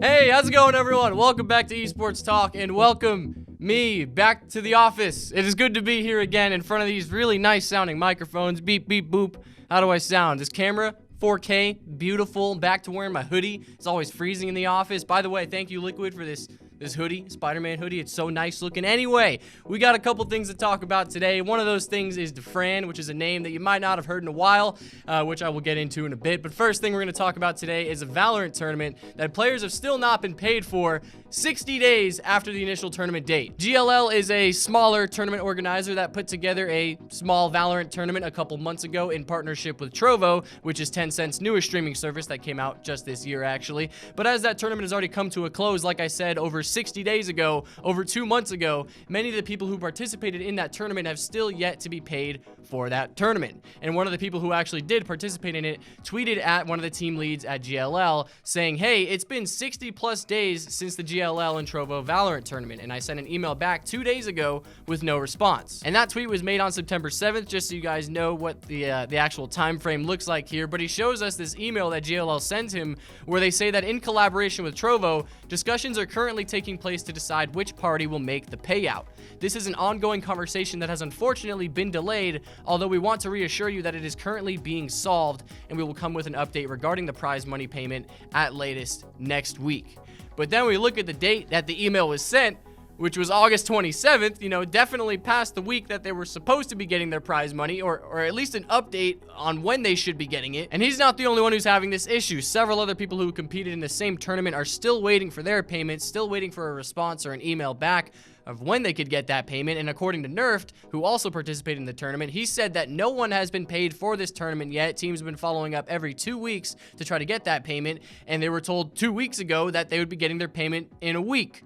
Hey, how's it going, everyone? Welcome back to Esports Talk, and welcome me back to the office. It is good to be here again in front of these really nice sounding microphones. Beep, beep, boop. How do I sound? This camera, 4K, beautiful. Back to wearing my hoodie. It's always freezing in the office. By the way, thank you, Liquid, for this hoodie, Spider-Man hoodie. It's so nice looking. Anyway, we got a couple things to talk about today. One of those things is Dafran, which is a name that you might not have heard in a while, which I will get into in a bit. But first thing we're going to talk about today is a Valorant tournament that players have still not been paid for 60 days after the initial tournament date. GLL is a smaller tournament organizer that put together a small Valorant tournament a couple months ago in partnership with Trovo, which is Tencent's newest streaming service that came out just this year, actually. But as that tournament has already come to a close, like I said, over 60 days ago, over 2 months ago, many of the people who participated in that tournament have still yet to be paid for that tournament. And one of the people who actually did participate in it tweeted at one of the team leads at GLL saying, hey, it's been 60 plus days since the GLL and Trovo Valorant tournament, and I sent an email back 2 days ago with no response. And that tweet was made on September 7th, just so you guys know what the actual time frame looks like here. But he shows us this email that GLL sent him where they say that in collaboration with Trovo, discussions are currently taking place to decide which party will make the payout. This is an ongoing conversation that has unfortunately been delayed, although we want to reassure you that it is currently being solved, and we will come with an update regarding the prize money payment at latest next week. But then we look at the date that the email was sent, which was August 27th, definitely past the week that they were supposed to be getting their prize money, or at least an update on when they should be getting it. And he's not the only one who's having this issue. Several other people who competed in the same tournament are still waiting for their payments, still waiting for a response or an email back of when they could get that payment. And according to Nerfed, who also participated in the tournament, he said that no one has been paid for this tournament yet. Teams have been following up every 2 weeks to try to get that payment, and they were told 2 weeks ago that they would be getting their payment in a week.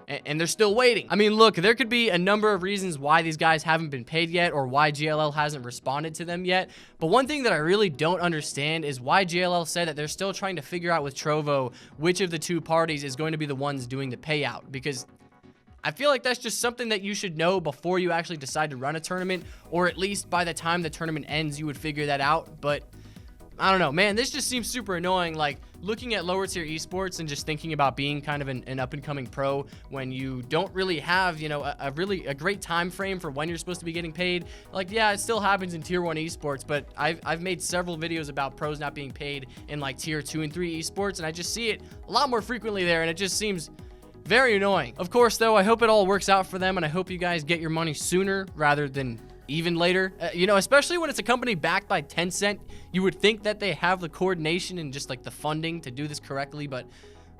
And they're still waiting. I mean, look, there could be a number of reasons why these guys haven't been paid yet, or why GLL hasn't responded to them yet. But one thing that I really don't understand is why GLL said that they're still trying to figure out with Trovo which of the two parties is going to be the ones doing the payout. Because I feel like that's just something that you should know before you actually decide to run a tournament, or at least by the time the tournament ends, you would figure that out. But I don't know, man, this just seems super annoying. Like, looking at lower tier esports and just thinking about being kind of an up and coming pro when you don't really have, a great time frame for when you're supposed to be getting paid. Like, yeah, it still happens in tier 1 esports, but I've made several videos about pros not being paid in like tier 2 and 3 esports, and I just see it a lot more frequently there, and it just seems very annoying. Of course, though, I hope it all works out for them, and I hope you guys get your money sooner rather than even later, especially when it's a company backed by Tencent. You would think that they have the coordination and just like the funding to do this correctly, but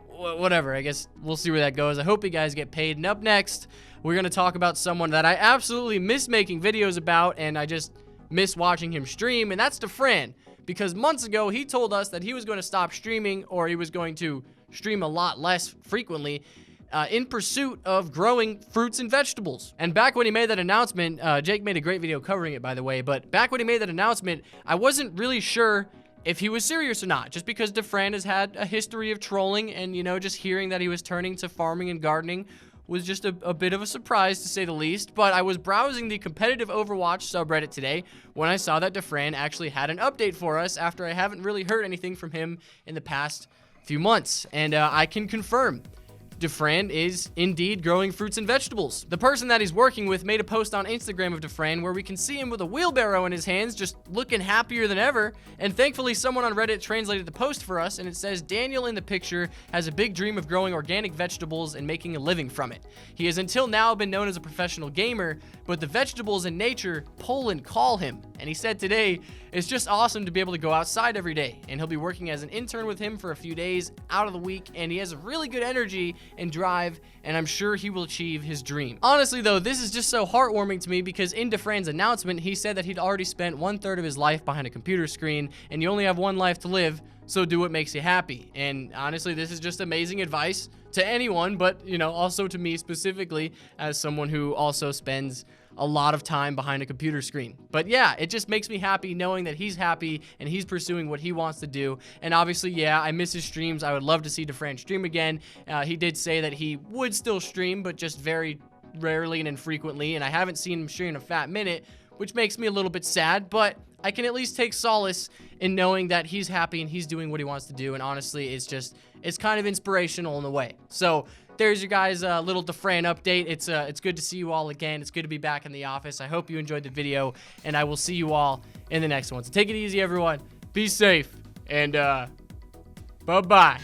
whatever. I guess we'll see where that goes. I hope you guys get paid. And up next, we're going to talk about someone that I absolutely miss making videos about, and I just miss watching him stream, and that's Dafran. Because months ago, he told us that he was going to stop streaming, or he was going to stream a lot less frequently, in pursuit of growing fruits and vegetables. And back when he made that announcement, Jake made a great video covering it, by the way, but back when he made that announcement, I wasn't really sure if he was serious or not, just because Dafran has had a history of trolling, and, just hearing that he was turning to farming and gardening was just a bit of a surprise, to say the least. But I was browsing the competitive Overwatch subreddit today when I saw that Dafran actually had an update for us after I haven't really heard anything from him in the past few months. And I can confirm Dafran is indeed growing fruits and vegetables. The person that he's working with made a post on Instagram of Dafran where we can see him with a wheelbarrow in his hands, just looking happier than ever. And thankfully, someone on Reddit translated the post for us, and it says, Daniel in the picture has a big dream of growing organic vegetables and making a living from it. He has until now been known as a professional gamer, but the vegetables and nature pull and call him. And he said today, it's just awesome to be able to go outside every day, and he'll be working as an intern with him for a few days out of the week, and he has really good energy and drive, and I'm sure he will achieve his dream. Honestly, though, this is just so heartwarming to me because in Dafran's announcement, he said that he'd already spent 1/3 of his life behind a computer screen, and you only have one life to live, so do what makes you happy. And honestly, this is just amazing advice to anyone, but, also to me specifically as someone who also spends a lot of time behind a computer screen. But yeah, it just makes me happy knowing that he's happy and he's pursuing what he wants to do. And obviously, yeah, I miss his streams. I would love to see Dafran stream again. He did say that he would still stream, but just very rarely and infrequently. And I haven't seen him stream in a fat minute, which makes me a little bit sad, but I can at least take solace in knowing that he's happy and he's doing what he wants to do. And honestly, it's kind of inspirational in a way. So there's your guys' little Dafran update. It's good to see you all again. It's good to be back in the office. I hope you enjoyed the video, and I will see you all in the next one. So take it easy, everyone. Be safe, and bye-bye.